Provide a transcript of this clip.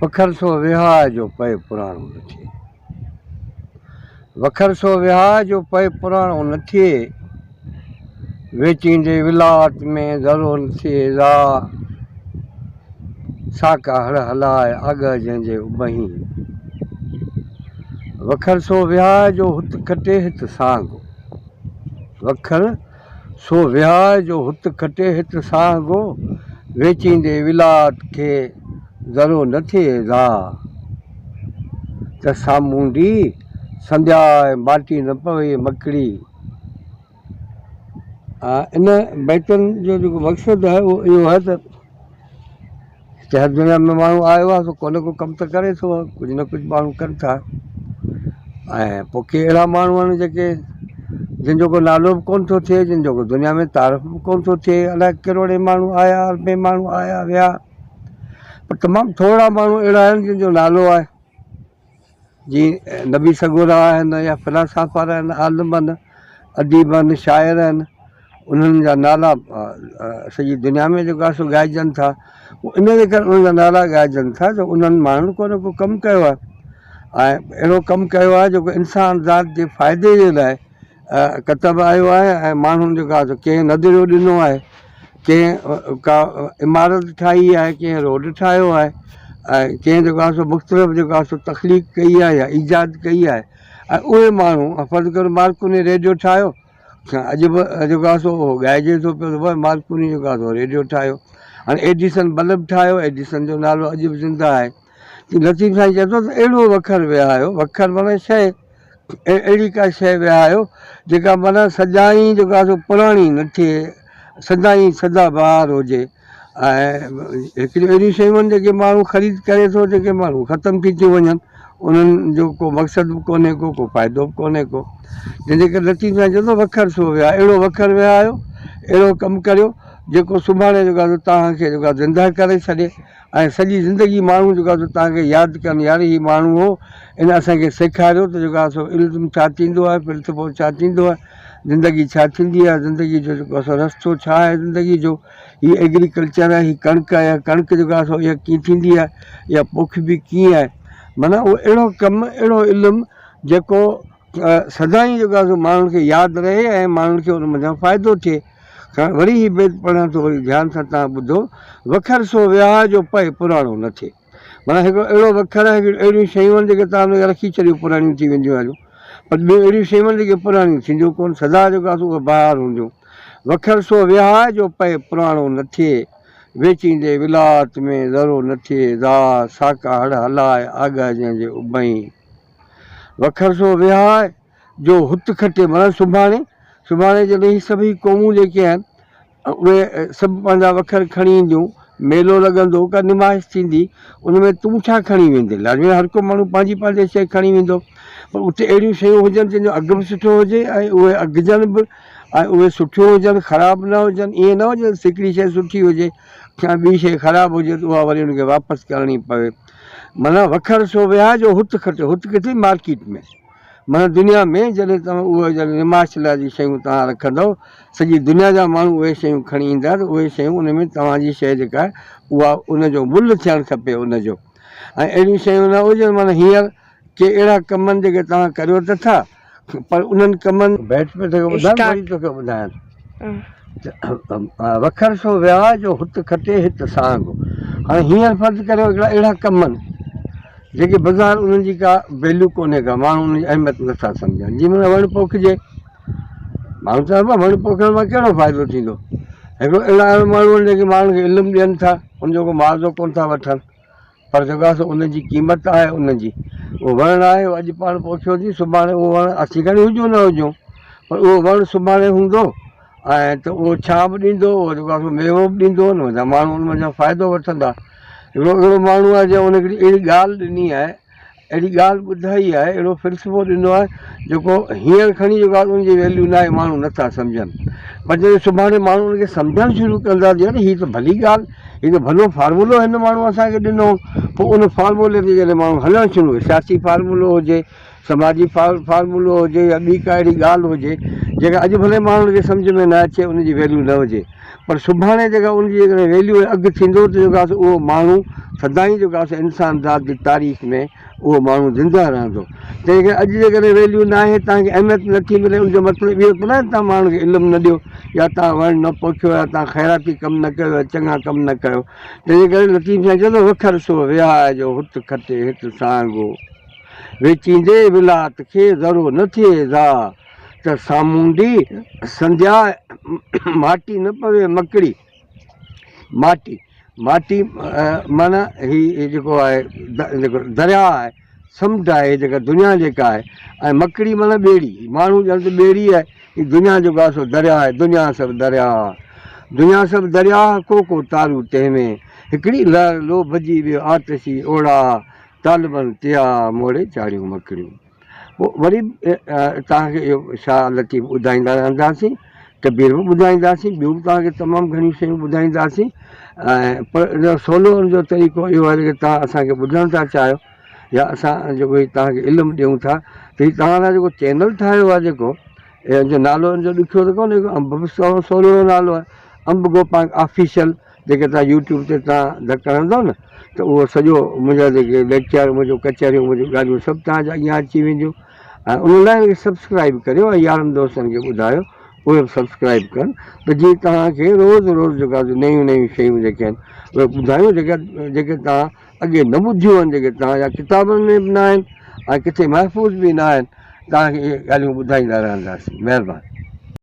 वखर सो विहार जो पए पुराणो न थिए, वखर सो विहार जो पए पुराणो न थिए, वेचींदे विलात में ज़रो न थिए ज़ा, साका हड़ हलाए अग जंहिंजे उबही। वखर सो विहार जो हुत खटे हित सागो, वखर सो विहार जो हुत खटे हित सागो, वेचींदे विलात खे ज़रो न थिए ज़ा, त सामूंडी संध्या माटी न पवे मकड़ी। इन बैतनि जो जेको मक़सदु आहे उहो इहो आहे त चाहे दुनिया में माण्हू आयो आहे सो को न को कमु त करे थो, कुझु न कुझु माण्हू कनि था। ऐं पोइ के अहिड़ा माण्हू आहिनि जेके जिन जो को नालो बि कोन थो थिए, जिन जो को दुनिया में तारीफ़ बि कोन थो थिए, अलाए करोड़े माण्हू आया, अरबे माण्हू आया विया, पर तमामु थोरा माण्हू अहिड़ा आहिनि जिन जो नालो आहे, जीअं नबी सगोरा आहिनि या फ़िलासफ़र आहिनि, आलिम आहिनि, अदीब आहिनि, शाइर आहिनि, उन्हनि जा नाला सॼी दुनिया में जेको आहे सो ॻाइजनि था। इन जे करे उन्हनि जा नाला ॻाइजनि था जो उन्हनि माण्हुनि को न को कमु कयो आहे, ऐं अहिड़ो कमु कयो आहे जेको इंसान ज़ात जे फ़ाइदे जे लाइ कतबु आयो आहे। ऐं माण्हुनि जेको आहे सो कंहिं नज़रियो ॾिनो आहे, कंहिं का इमारत ठाही आहे, कंहिं रोड ठाहियो आहे, ऐं कंहिं जेको आहे सो मुख़्तलिफ़ जेको आहे सो तख़लीक़ कई आहे या ईजाद कई आहे। ऐं उहे माण्हू फर्ज़ु करो मार्कोनी रेडियो ठाहियो, अॼु बि जेको आहे सो ॻाइजे थो पियो त मार्कोनी जेको आहे सो रेडियो ठाहियो। हाणे एडिसन बल्ब ठाहियो, एडिसन जो नालो अॼु बि ज़िंदा आहे। लतीफ़ साईं चए थो त अहिड़ो वखर विहायो, वखर माना शइ, अहिड़ी का शइ विहायो जेका माना सदाईं जेको आहे सो पुराणी न थिए, सदाईं सदाबहार हुजे। ऐं हिकिड़ियूं अहिड़ियूं शयूं आहिनि जेके माण्हू ख़रीद करे थो, जेके माण्हू ख़तमु थी थियूं वञनि, उन्हनि जो को मक़सदु बि कोन्हे को फ़ाइदो बि कोन्हे को, जंहिंजे करे लतीफ़ साईं चए थो वखर सो विहा, अहिड़ो वखर विहायो, अहिड़ो कमु करियो जेको सुभाणे जेको आहे तव्हांखे जेको आहे ज़िंदा करे छॾे, ऐं सॼी ज़िंदगी माण्हू जेको आहे तव्हांखे यादि कनि, यार हीउ माण्हू हो, इन असांखे सेखारियो त जेको आहे सो इल्मु छा थींदो आहे, फ़िलसफ़ो छा थींदो आहे, ज़िंदगी छा थींदी आहे, ज़िंदगी जो जेको आहे सो रस्तो छा आहे ज़िंदगी जो, हीअ एग्रीकल्चर आहे, हीअ कणिक आहे, या कणिक जेको आहे सो इहा कीअं थींदी आहे, या पोख बि कीअं आहे। माना उहो अहिड़ो कमु, अहिड़ो इल्मु जेको सदाईं जेको आहे सो माण्हुनि खे यादि रहे ऐं माण्हुनि खे उन मथां फ़ाइदो थिए। वरी ही बेद पढ़ां थो, वरी ध्यानु सां तव्हां ॿुधो, वखर सो विहार जो पए पुराणो न थिए। माना हिकिड़ो अहिड़ो वखर आहे, अहिड़ियूं शयूं आहिनि जेके तव्हां हुनखे रखी छॾियूं पुराणियूं थी वेंदियूं आहिनि, पर ॿियूं अहिड़ियूं शयूं आहिनि जेके पुराणियूं थींदियूं कोन, सदा जेको आहे सो उहे बहार हूंदियूं। वखर सो विहार जो पए पुराणो न थिए, वेचींदे विलात में ज़रो न थिए ज़ा, साका हड़ हलाए आॻा जंहिंजे उबही। वखर सो विहार जो हुत खटे, माना सुभाणे, सुभाणे जॾहिं ही सभई क़ौमूं जेके आहिनि उहे सभु पंहिंजा वखर खणी ईंदियूं, मेलो लॻंदो, का निमाइश थींदी, उन में तूं छा खणी वेंदे, लाज़मी हर को माण्हू पंहिंजी पंहिंजी शइ खणी वेंदो, पर उते अहिड़ियूं शयूं हुजनि जंहिंजो अघु बि सुठो हुजे ऐं उहे अघिजनि बि, ऐं उहे सुठियूं हुजनि, ख़राबु न हुजनि। ईअं न हुजे हिकिड़ी शइ सुठी हुजे या ॿी शइ ख़राबु हुजे त उहा वरी हुनखे वापसि करणी पवे। माना वखर सो विहार जो हुत खटे, हुत किथे, मार्केट में, माना दुनिया में जॾहिं तव्हां उहे जॾहिं निमाश लाइ जी शयूं तव्हां रखंदव, सॼी दुनिया जा माण्हू उहे शयूं खणी ईंदा, त उहे शयूं उन में तव्हांजी शइ जेका आहे उहा उनजो मुल्ह थियणु खपे उनजो। ऐं अहिड़ियूं शयूं न हुजनि, माना हींअर के अहिड़ा कम आहिनि जेके तव्हां करियो त था, पर उन्हनि कमनि बैठ में तोखे ॿुधाइनि, तोखे ॿुधाइनि वखर सो विहार जो हुत खटे हित साॻो। हाणे हींअर फर्ज़ु करियो हिकिड़ा अहिड़ा कम आहिनि जेके बाज़ारि उन्हनि जी का वैल्यू कोन्हे का, माण्हू उनजी अहमियत नथा सम्झनि। जीअं माना वण पोखिजे, माण्हू चवनि पिया वण पोखण मां कहिड़ो फ़ाइदो थींदो, हिकिड़ो अहिड़ा माण्हू आहिनि जेके माण्हुनि खे इल्मु ॾियनि था, उनजो को मुआवज़ो कोन था वठनि, पर जेको आहे सो उनजी क़ीमत आहे, उनजी उहो वणु आहे, अॼु पाण पोखियोसीं, सुभाणे उहो वणु अची करे हुजूं न हुजूं, पर उहो वणु सुभाणे हूंदो, ऐं त उहो छा बि ॾींदो, उहो जेको आहे सो मेवो बि ॾींदो, उन वटां माण्हू उन वटां फ़ाइदो वठंदा। हिकिड़ो अहिड़ो माण्हू आहे जंहिं उन हिकिड़ी अहिड़ी ॻाल्हि ॾिनी आहे, अहिड़ी ॻाल्हि ॿुधाई आहे, अहिड़ो फ़िलसफ़ो ॾिनो आहे जेको हींअर खणी जेको आहे उनजी वैल्यू न आहे, माण्हू नथा सम्झनि, पर जॾहिं सुभाणे माण्हू उनखे सम्झणु शुरू कंदा, यानी हीअ त भली ॻाल्हि, हीअ त भलो फार्मूलो हिन माण्हू असांखे ॾिनो, पोइ उन फार्मूले ते जॾहिं माण्हू हलणु शुरू करे, सियासी फार्मूलो हुजे, समाजी फार्मूलो हुजे, या ॿी का अहिड़ी ॻाल्हि हुजे जेका अॼु भले माण्हुनि खे सम्झ में न अचे, उनजी वैल्यू न हुजे, पर सुभाणे जेका उनजी जेकॾहिं वैल्यू अघु थींदो त जेको आहे उहो माण्हू सदाईं जेको आहे इंसान ज़ात जी तारीख़ में उहो माण्हू ज़िंदा रहंदो। तंहिंखे अॼु जेकॾहिं वैल्यू न आहे, तव्हांखे अहमियत नथी मिले, उनजो मतिलबु इहो कोन आहे तव्हां माण्हू खे इल्मु न ॾियो या तव्हां वण न पोखियो या तव्हां ख़ैराती कमु न कयो या चङा कमु न कयो। तंहिंजे करे लतीफ़ साईं चवंदो वखर सो विहाए जो हुत खटे हिते साॻो वेचींदे विलात खे ज़रो न थिए ज़ा त सामूंडी संध्या माटी न पवे मकड़ी। माटी माटी माना हीअ जेको आहे जेको दरिया आहे, समुंड आहे जेका दुनिया जेका आहे, ऐं मकड़ी माना ॿेड़ी। माण्हू ॼण त ॿेड़ी आहे, हीअ दुनिया जेको आहे सो दरिया आहे। दुनिया सभु दरिया, दुनिया सभु दरिया, को तारू तंहिंमें हिकिड़ी लहर लो भॼी वियो आतिशी ओड़ा तालिबन तिया मोड़े चाढ़ियूं मकड़ियूं। पोइ वरी तव्हांखे इहो शाह लतीफ़ ॿुधाईंदा रहंदासीं, तबीर बि ॿुधाईंदासीं, ॿियूं बि तव्हांखे तमामु घणियूं शयूं ॿुधाईंदासीं। ऐं पर सवलो हुनजो तरीक़ो इहो आहे की तव्हां असांखे ॿुधणु था चाहियो या असां जेको तव्हांखे इल्मु ॾियूं था, त हीउ तव्हां लाइ जेको चैनल ठाहियो आहे जेको हिनजो नालो हिनजो ॾुखियो त कोन्हे, अंब सवलो नालो आहे, अंब गोपांग ऑफिशियल। जेके तव्हां यूट्यूब ते तव्हां धकु हणंदव न त उहो सॼो मुंहिंजा जेके लेक्चर, मुंहिंजो कचहरियूं, मुंहिंजियूं ॻाल्हियूं सभु तव्हांजा अॻियां अची वेंदियूं। ऐं उन लाइ सब्सक्राइब करियो ऐं यारनि दोस्तनि खे ॿुधायो उहे बि सब्सक्राइब कनि, त जीअं तव्हांखे रोज़ु रोज़ु जेका नयूं नयूं शयूं जेके आहिनि उहे ॿुधायूं, जेके तव्हां अॻे न ॿुधियूं आहिनि, जेके तव्हां या किताबनि में बि न आहिनि ऐं किथे महफ़ूज़ बि न आहिनि, तव्हांखे इहे ॻाल्हियूं ॿुधाईंदा रहंदासीं। महिरबानी।